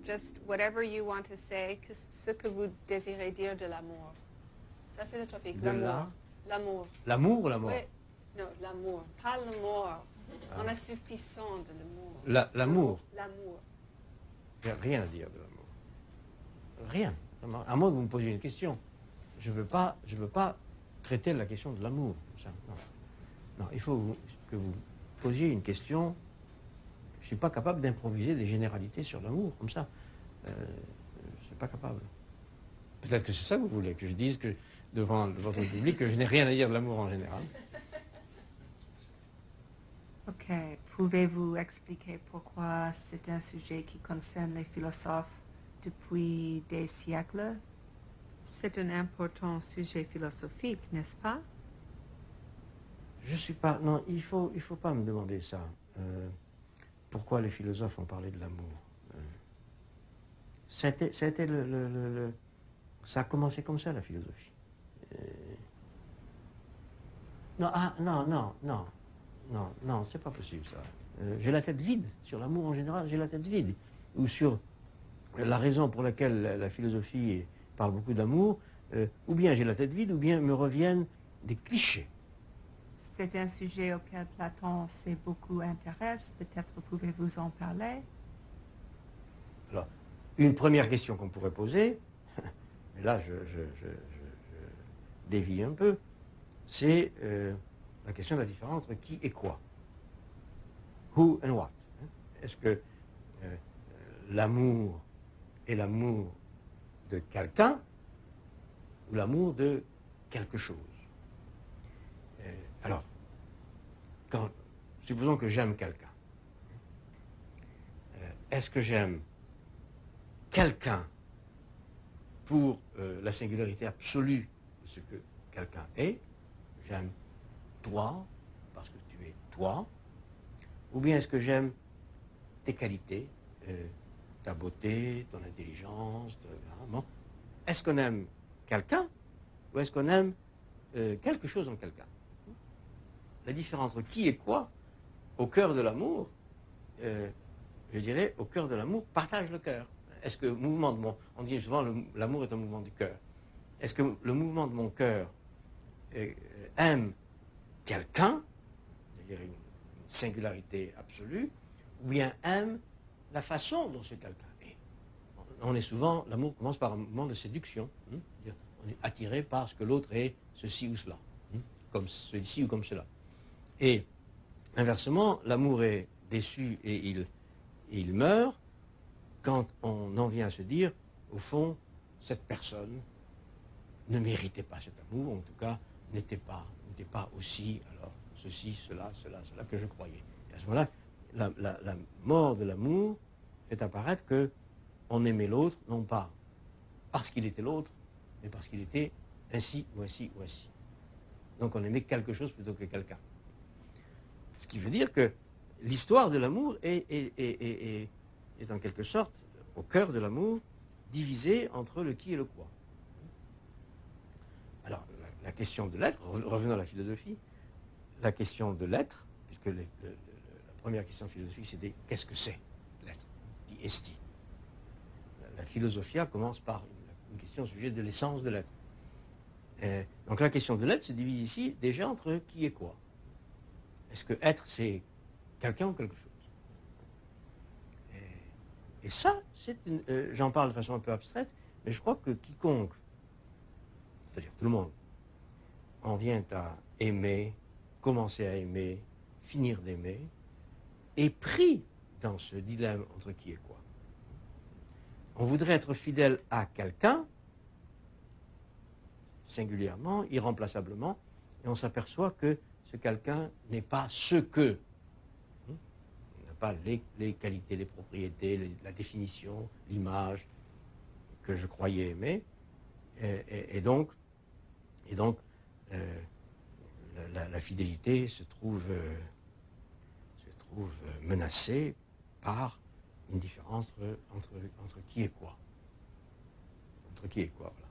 just whatever you want to say, ce que vous désirez dire de l'amour. Ça, c'est le topic. L'amour. L'amour. L'amour ou la mort? Oui. Non, l'amour. Pas le mort. On a suffisant de l'amour. L'amour. L'amour. J'ai rien à dire de l'amour. Rien. Vraiment. À moins que vous me posiez une question. Je veux pas traiter la question de l'amour. Non. Non, il faut que vous posiez une question. Je ne suis pas capable d'improviser des généralités sur l'amour, comme ça. Je ne suis pas capable. Peut-être que c'est ça que vous voulez, que je dise que devant votre public que je n'ai rien à dire de l'amour en général. Ok. Pouvez-vous expliquer pourquoi c'est un sujet qui concerne les philosophes depuis des siècles? C'est un important sujet philosophique, n'est-ce pas? Je suis pas... Non, il faut pas me demander ça. Pourquoi les philosophes ont parlé de l'amour? Ça a commencé comme ça, la philosophie. Non, c'est pas possible, ça. J'ai la tête vide. Sur l'amour en général, j'ai la tête vide. Ou sur la raison pour laquelle la philosophie parle beaucoup d'amour, ou bien j'ai la tête vide, ou bien me reviennent des clichés. C'est un sujet auquel Platon s'est beaucoup intéressé. Peut-être pouvez-vous en parler? Alors, une première question qu'on pourrait poser, et là je dévie un peu, c'est la question de la différence entre qui et quoi. Who and what. Est-ce que l'amour est l'amour de quelqu'un ou l'amour de quelque chose? Alors, supposons que j'aime quelqu'un. Est-ce que j'aime quelqu'un pour la singularité absolue de ce que quelqu'un est? J'aime toi parce que tu es toi. Ou bien est-ce que j'aime tes qualités, ta beauté, ton intelligence, bon. Est-ce qu'on aime quelqu'un ou est-ce qu'on aime quelque chose en quelqu'un? La différence entre qui et quoi, au cœur de l'amour, je dirais, au cœur de l'amour, partage le cœur. Est-ce que le mouvement de on dit souvent l'amour est un mouvement du cœur. Est-ce que le mouvement de mon cœur aime quelqu'un, c'est-à-dire une singularité absolue, ou bien aime la façon dont ce quelqu'un est? On est souvent, l'amour commence par un mouvement de séduction. On est attiré par ce que l'autre est, ceci ou cela, comme ceci ou comme cela. Et inversement, l'amour est déçu et il meurt quand on en vient à se dire, au fond, cette personne ne méritait pas cet amour, en tout cas, n'était pas aussi, alors, ceci, cela que je croyais. Et à ce moment-là, la mort de l'amour fait apparaître qu'on aimait l'autre, non pas parce qu'il était l'autre, mais parce qu'il était ainsi ou ainsi ou ainsi. Donc on aimait quelque chose plutôt que quelqu'un. Ce qui veut dire que l'histoire de l'amour est en quelque sorte, au cœur de l'amour, divisée entre le qui et le quoi. Alors, la question de l'être, revenons à la philosophie, la question de l'être, puisque la première question philosophique c'était qu'est-ce que c'est l'être, die esti. La philosophia commence par une question au sujet de l'essence de l'être. Donc la question de l'être se divise ici déjà entre qui et quoi. Est-ce que être c'est quelqu'un ou quelque chose? Et ça, j'en parle de façon un peu abstraite, mais je crois que quiconque, c'est-à-dire tout le monde, en vient à aimer, commencer à aimer, finir d'aimer, est pris dans ce dilemme entre qui et quoi. On voudrait être fidèle à quelqu'un, singulièrement, irremplaçablement, et on s'aperçoit que ce quelqu'un n'est pas ce que. Il n'a pas les qualités, les propriétés, la définition, l'image que je croyais aimer. Et donc la fidélité se trouve menacée par une différence entre qui et quoi. Entre qui et quoi, voilà.